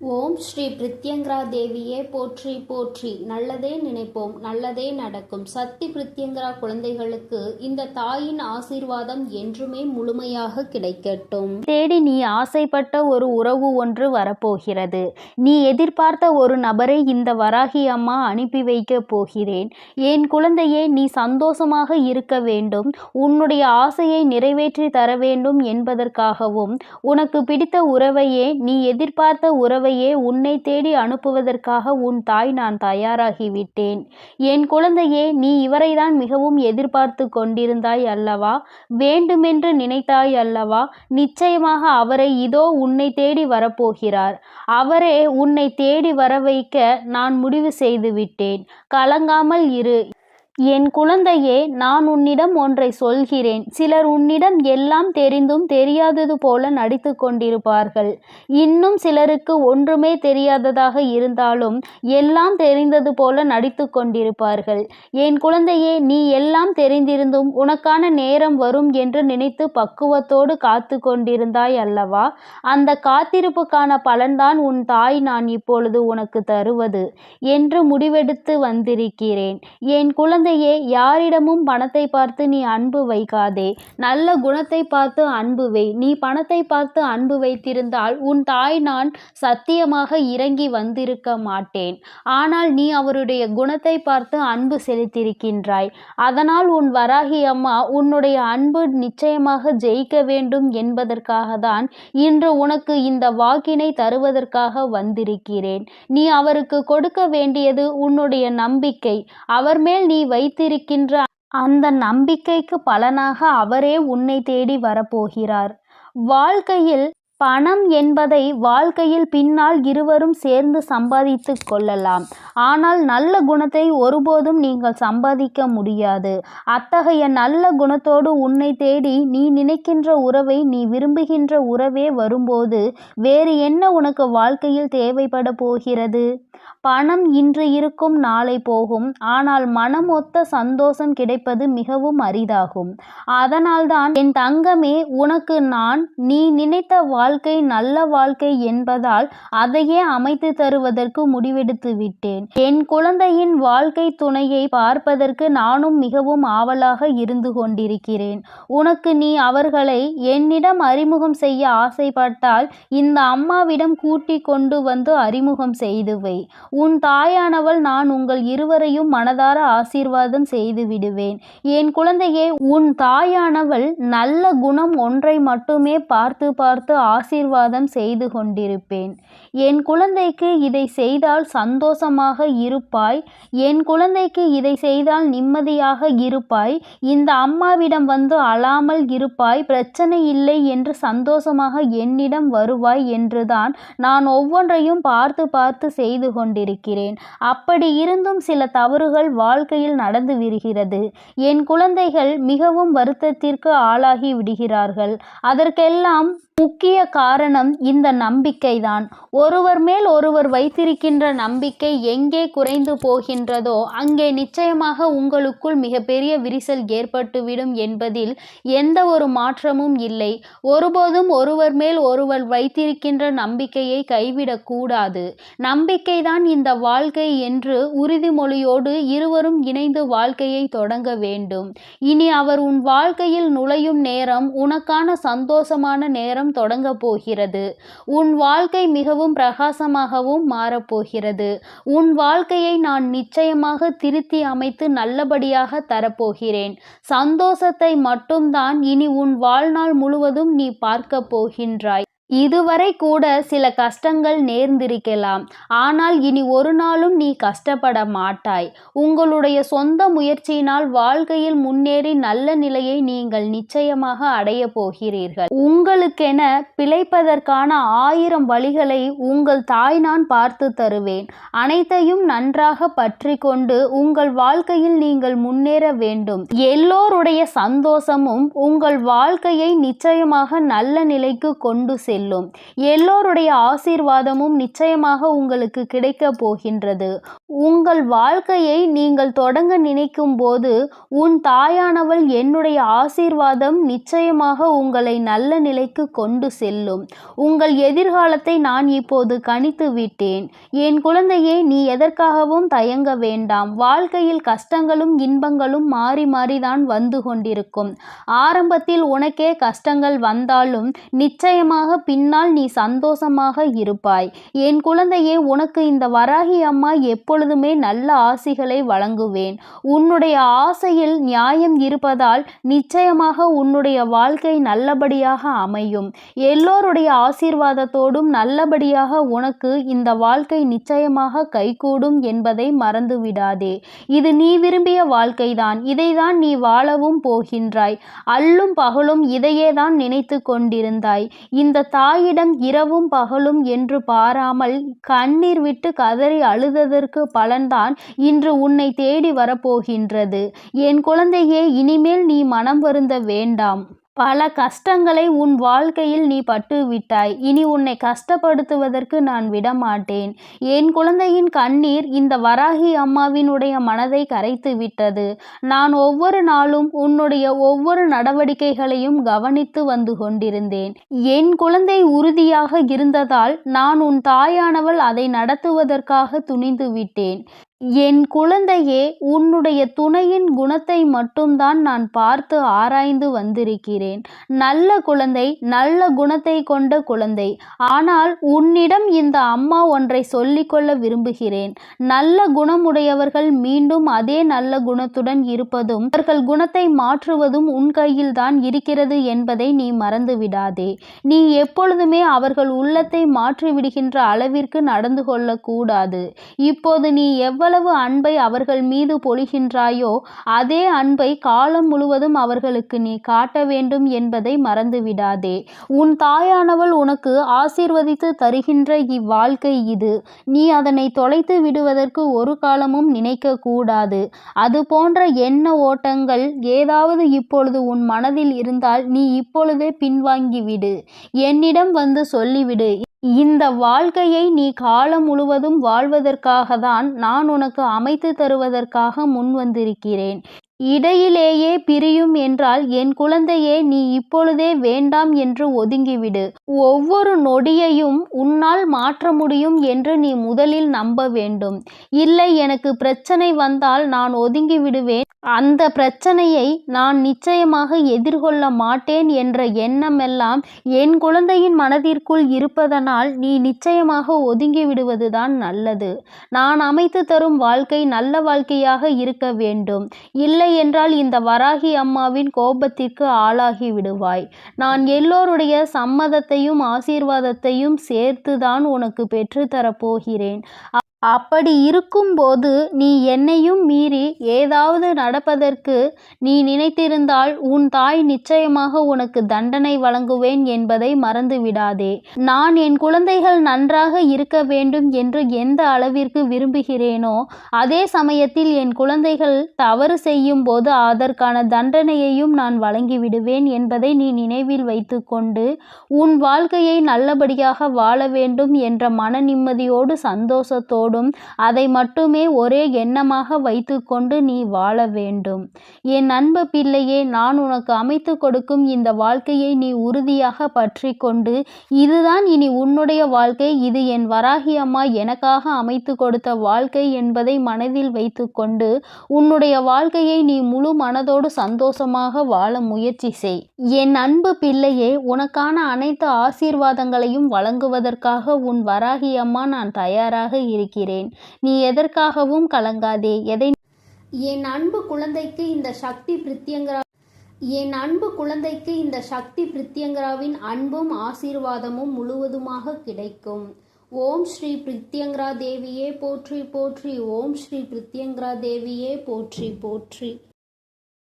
ஓம் ஸ்ரீ பிரித்யங்கரா தேவியே போற்றி போற்றி. நல்லதே நினைப்போம், நல்லதே நடக்கும். சக்தி பிரித்யங்கரா குழந்தைகளுக்கு இந்த தாயின் ஆசீர்வாதம் என்றுமே முழுமையாக கிடைக்கட்டும். தேடி நீ ஆசைப்பட்ட ஒரு உறவு ஒன்று வரப்போகிறது. நீ எதிர்பார்த்த ஒரு நபரை இந்த வராகி அம்மா அனுப்பி வைக்க போகிறேன். என் குழந்தையே, நீ சந்தோஷமாக இருக்க வேண்டும், உன்னுடைய ஆசையை நிறைவேற்றி தர வேண்டும் என்பதற்காகவும் உனக்கு பிடித்த உறவையே, நீ எதிர்பார்த்த உறவை உன்னை தேடி அனுப்புவதற்காக உன் தாய் நான் தயாராகிவிட்டேன். என் குழந்தையே, நீ இவரைதான் மிகவும் எதிர்பார்த்து கொண்டிருந்தாய் அல்லவா? வேண்டுமென்று நினைத்தாய் அல்லவா? நிச்சயமாக அவரை இதோ உன்னை தேடி வரப்போகிறார். அவரே உன்னை தேடி வர வைக்க நான் முடிவு செய்துவிட்டேன். கலங்காமல் இரு என் குழந்தையே. நான் உன்னிடம் ஒன்றை சொல்கிறேன். சிலர் உன்னிடம் எல்லாம் தெரிந்தும் தெரியாதது போல நடித்து கொண்டிருப்பார்கள். இன்னும் சிலருக்கு ஒன்றுமே தெரியாததாக இருந்தாலும் எல்லாம் தெரிந்தது போல நடித்து கொண்டிருப்பார்கள். என் குழந்தையே, நீ எல்லாம் தெரிந்திருந்தும் உனக்கான நேரம் வரும் என்று நினைத்து பக்குவத்தோடு காத்து கொண்டிருந்தாய் அல்லவா? அந்த காத்திருப்புக்கான பலன்தான் உன் தாய் நான் இப்பொழுது உனக்கு தருவது என்று முடிவெடுத்து வந்திருக்கிறேன். என் குழந்தையே, யாரிடமும் பணத்தை பார்த்து நீ அன்பு வைக்காதே. நல்ல குணத்தை பார்த்து அன்பு வை. நீ பணத்தை பார்த்து அன்பு வைத்திருந்தால் உன் தாய் நான் சத்தியமாக இறங்கி வந்திருக்க மாட்டேன். ஆனால் நீ அவருடைய குணத்தை பார்த்து அன்பு செலுத்தியிருக்கின்றாய். அதனால் உன் வராகி அம்மா உன்னுடைய அன்பு நிச்சயமாக ஜெயிக்க வேண்டும் என்பதற்காக தான் இன்று உனக்கு இந்த வாக்கினை தருவதற்காக வந்திருக்கிறேன். நீ அவருக்கு கொடுக்க வேண்டியது உன்னுடைய நம்பிக்கை. அவர் மேல் நீ வைத்திருக்கின்ற அந்த நம்பிக்கைக்கு பலனாக அவரே உன்னை தேடி வரப்போகிறார். வாழ்க்கையில் பணம் என்பதை வாழ்க்கையில் பின்னால் இருவரும் சேர்ந்து சம்பாதித்து கொள்ளலாம். ஆனால் நல்ல குணத்தை ஒருபோதும் நீங்கள் சம்பாதிக்க முடியாது. அத்தகைய நல்ல குணத்தோடு உன்னை தேடி நீ நினைக்கின்ற உறவை, நீ விரும்புகின்ற உறவே வரும்போது வேறு என்ன உனக்கு வாழ்க்கையில் தேவைப்பட போகிறது? பணம் இன்று இருக்கும், நாளை போகும். ஆனால் மனம் ஒத்த சந்தோஷம் கிடைப்பது மிகவும் அரிதாகும். அதனால்தான் என் தங்கமே, உனக்கு நான் நீ நினைத்த வாழ்க்கை நல்ல வாழ்க்கை என்பதால் அதையே அமைத்து தருவதற்கு முடிவெடுத்து விட்டேன். என் குழந்தையின் வாழ்க்கை துணையை பார்ப்பதற்கு நானும் மிகவும் ஆவலாக இருந்து கொண்டிருக்கிறேன். உனக்கு நீ அவர்களை என்னிடம் அறிமுகம் செய்ய ஆசைப்பட்டால் இந்த அம்மாவிடம் கூட்டி கொண்டு வந்து அறிமுகம் செய்து வை. உன் தாயானவள் நான் உங்கள் இருவரையும் மனதார ஆசீர்வாதம் செய்து விடுவேன். என் குழந்தையே, உன் தாயானவள் நல்ல குணம் ஒன்றை மட்டுமே பார்த்து பார்த்து ஆசீர்வாதம் செய்து கொண்டிருப்பேன். என் குழந்தைக்கு இதை செய்தால் சந்தோஷமாக இருப்பாய். என் குழந்தைக்கு இதை செய்தால் நிம்மதியாக இருப்பாய். இந்த அம்மாவிடம் வந்து அழாமல் இருப்பாய். பிரச்சனை இல்லை என்று சந்தோஷமாக என்னிடம் வருவாய் என்றுதான் நான் ஒவ்வொன்றையும் பார்த்து பார்த்து செய்து கொண்டிருக்கிறேன். அப்படி இருந்தும் சில தவறுகள் வாழ்க்கையில் நடந்து விடுகிறது. என் குழந்தைகள் மிகவும் வருத்தத்திற்கு ஆளாகி விடுகிறார்கள். அதற்கெல்லாம் முக்கிய காரணம் இந்த நம்பிக்கைதான். ஒருவர் மேல் ஒருவர் வைத்திருக்கின்ற நம்பிக்கை எங்கே குறைந்து போகின்றதோ அங்கே நிச்சயமாக உங்களுக்குள் மிகப்பெரிய விரிசல் ஏற்பட்டுவிடும் என்பதில் எந்த ஒரு மாற்றமும் இல்லை. ஒருபோதும் ஒருவர் மேல் ஒருவர் வைத்திருக்கின்ற நம்பிக்கையை கைவிடக்கூடாது. நம்பிக்கைதான் இந்த வாழ்க்கை என்று உறுதிமொழியோடு இருவரும் இணைந்து வாழ்க்கையை தொடங்க வேண்டும். இனி அவர் உன் வாழ்க்கையில் நுழையும் நேரம் உனக்கான சந்தோஷமான நேரம் தொடங்க போகிறது. உன் வாழ்க்கை மிகவும் பிரகாசமாகவும் மாறப்போகிறது. உன் வாழ்க்கையை நான் நிச்சயமாக திருத்தி அமைத்து நல்லபடியாக தரப்போகிறேன். சந்தோஷத்தை மட்டும்தான் இனி உன் வாழ்நாள் முழுவதும் நீ பார்க்க போகின்றாய். இதுவரை கூட சில கஷ்டங்கள் நேர்ந்திருக்கலாம். ஆனால் இனி ஒரு நாளும் நீ கஷ்டப்பட மாட்டாய். உங்களுடைய சொந்த முயற்சியினால் வாழ்க்கையில் முன்னேறி நல்ல நிலையை நீங்கள் நிச்சயமாக அடைய போகிறீர்கள். உங்களுக்கென பிழைப்பதற்கான 1000 வழிகளை உங்கள் தாய் நான் பார்த்து தருவேன். அனைத்தையும் நன்றாக பற்றி கொண்டு உங்கள் வாழ்க்கையில் நீங்கள் முன்னேற வேண்டும். எல்லோருடைய சந்தோஷமும் உங்கள் வாழ்க்கையை நிச்சயமாக நல்ல நிலைக்கு கொண்டு செல்லும். செல்லும். எல்லோருடைய ஆசீர்வாதமும் நிச்சயமாக உங்களுக்கு கிடைக்கப் போகின்றது. உங்கள் வாழ்க்கையை நீங்கள் தொடங்க நினைக்கும் போது உன் தாயானவள் என்னுடைய ஆசீர்வாதம் நிச்சயமாக உங்களை நல்ல நிலைக்கு கொண்டு செல்லும். உங்கள் எதிர்காலத்தை நான் இப்போது கணித்து விட்டேன். என் குழந்தையே, நீ எதற்காகவும் தயங்க வேண்டாம். வாழ்க்கையில் கஷ்டங்களும் இன்பங்களும் மாறி மாறிதான் வந்து கொண்டிருக்கும். ஆரம்பத்தில் உனக்கே கஷ்டங்கள் வந்தாலும் நிச்சயமாக பின்னால் நீ சந்தோஷமாக இருப்பாய். என் குழந்தையே, உனக்கு இந்த வராகி அம்மா எப்பொழுதுமே நல்ல ஆசிகளை வழங்குவேன். உன்னுடைய ஆசையில் நியாயம் இருப்பதால் நிச்சயமாக உன்னுடைய வாழ்க்கை நல்லபடியாக அமையும். எல்லோருடைய ஆசீர்வாதத்தோடும் நல்லபடியாக உனக்கு இந்த வாழ்க்கை நிச்சயமாக கைகூடும் என்பதை மறந்து விடாதே. இது நீ விரும்பிய வாழ்க்கைதான். இதைதான் நீ வாழவும் போகின்றாய். அல்லும் பகலும் இதையே தான் நினைத்து கொண்டிருந்தாய். இந்த தாயிடம் இரவும் பகலும் என்று பாராமல் கண்ணீர் விட்டு கதறி அழுததற்கு பலன்தான் இன்று உன்னை தேடி வரப்போகின்றது. என் குழந்தையே, இனிமேல் நீ மனம் வருந்த வேண்டாம். பல கஷ்டங்களை உன் வாழ்க்கையில் நீ பட்டு விட்டாய். இனி உன்னை கஷ்டப்படுத்துவதற்கு நான் விடமாட்டேன். என் குழந்தையின் கண்ணீர் இந்த வராகி அம்மாவினுடைய மனதை கரைத்து விட்டது. நான் ஒவ்வொரு நாளும் உன்னுடைய ஒவ்வொரு நடவடிக்கைகளையும் கவனித்து வந்து கொண்டிருந்தேன். என் குழந்தை உறுதியாக இருந்ததால் நான் உன் தாயானவள் அதை நடத்துவதற்காக துணிந்து விட்டேன். என் குழந்தையே, உன்னுடைய துணையின் குணத்தை மட்டும்தான் நான் பார்த்து ஆராய்ந்து வந்திருக்கிறேன். நல்ல குழந்தை, நல்ல குணத்தை கொண்ட குழந்தை. ஆனால் உன்னிடம் இந்த அம்மா ஒன்றை சொல்லிக்கொள்ள விரும்புகிறேன். நல்ல குணமுடையவர்கள் மீண்டும் அதே நல்ல குணத்துடன் இருப்பதும் அவர்கள் குணத்தை மாற்றுவதும் உன் கையில்தான் இருக்கிறது என்பதை நீ மறந்து விடாதே. நீ எப்பொழுதுமே அவர்கள் உள்ளத்தை மாற்றிவிடுகின்ற அளவிற்கு நடந்து கொள்ளக்கூடாது. இப்போது நீ எவ்வளவு அன்பை அவர்கள் மீது பொழிகின்றாயோ அதே அன்பை காலம் முழுவதும் அவர்களுக்கு நீ காட்ட வேண்டும் என்பதை மறந்துவிடாதே. உன் தாயானவள் உனக்கு ஆசீர்வதித்து தருகின்ற இவ்வாழ்க்கை இது. நீ அதனை தொலைத்து விடுவதற்கு ஒரு காலமும் நினைக்க கூடாது. அது போன்ற எண்ண ஓட்டங்கள் ஏதாவது இப்பொழுது உன் மனதில் இருந்தால் நீ இப்பொழுதே பின்வாங்கிவிடு. என்னிடம் வந்து சொல்லிவிடு. இந்த வாழ்க்கையை நீ காலம் முழுவதும் வாழ்வதற்காக தான் நான் உனக்கு அமைத்து தருவதற்காக முன் வந்திருக்கிறேன். இடையிலேயே பிரியும் என்றால் என் குழந்தையே, நீ இப்பொழுதே வேண்டாம் என்று ஒதுங்கிவிடு. ஒவ்வொரு நொடியையும் உன்னால் மாற்ற முடியும் என்று நீ முதலில் நம்ப வேண்டும். இல்லை, எனக்கு பிரச்சனை வந்தால் நான் ஒதுங்கி விடுவேன், அந்த பிரச்சனையை நான் நிச்சயமாக எதிர்கொள்ள மாட்டேன் என்ற எண்ணமெல்லாம் என் குழந்தையின் மனதிற்குள் இருப்பதனால் நீ நிச்சயமாக ஒதுங்கி விடுவதுதான் நல்லது. நான் அமைத்து தரும் வாழ்க்கை நல்ல வாழ்க்கையாக இருக்க வேண்டும். இல்லை என்றால் இந்த வராகி அம்மாவின் கோபத்திற்கு ஆளாகி விடுவாய். நான் எல்லோருடைய சம்மதத்தையும் ஆசீர்வாதத்தையும் சேர்த்துதான் உனக்கு பெற்றுத்தரப்போகிறேன். அப்படி இருக்கும்போது நீ என்னையும் மீறி ஏதாவது நடப்பதற்கு நீ நினைத்திருந்தால் உன் தாய் நிச்சயமாக உனக்கு தண்டனை வழங்குவேன் என்பதை மறந்து விடாதே. நான் என் குழந்தைகள் நன்றாக இருக்க வேண்டும் என்று எந்த அளவிற்கு விரும்புகிறேனோ அதே சமயத்தில் என் குழந்தைகள் தவறு செய்யும் போது அதற்கான தண்டனையையும் நான் வழங்கிவிடுவேன் என்பதை நீ நினைவில் வைத்துக்கொண்டு உன் வாழ்க்கையை நல்லபடியாக வாழ வேண்டும் என்ற மன நிம்மதியோடு சந்தோஷத்தோடு அதை மட்டுமே ஒரே எண்ணமாக வைத்துக்கொண்டு நீ வாழ வேண்டும். என் அன்பு பிள்ளையே, நான் உனக்கு அமைத்து கொடுக்கும் இந்த வாழ்க்கையை நீ உறுதியாக பற்றி கொண்டு இதுதான் இனி உன்னுடைய வாழ்க்கை, இது என் வராகி அம்மா எனக்காக அமைத்து கொடுத்த வாழ்க்கை என்பதை மனதில் வைத்துக்கொண்டு உன்னுடைய வாழ்க்கையை நீ முழு மனதோடு சந்தோஷமாக வாழ முயற்சி செய். என் அன்பு பிள்ளையே, உனக்கான அனைத்து ஆசீர்வாதங்களையும் வழங்குவதற்காக உன் வராகி அம்மா நான் தயாராக இருக்கிறேன். நீ எதற்காகவும் கலங்காதே. என் அன்பு குழந்தைக்கு இந்த சக்தி பிரித்யங்கராவின் அன்பும் ஆசீர்வாதமும் முழுவதுமாக கிடைக்கும். ஓம் ஸ்ரீ பிரித்யங்கரா தேவியே போற்றி போற்றி. ஓம் ஸ்ரீ பிரித்யங்கரா தேவியே போற்றி போற்றி.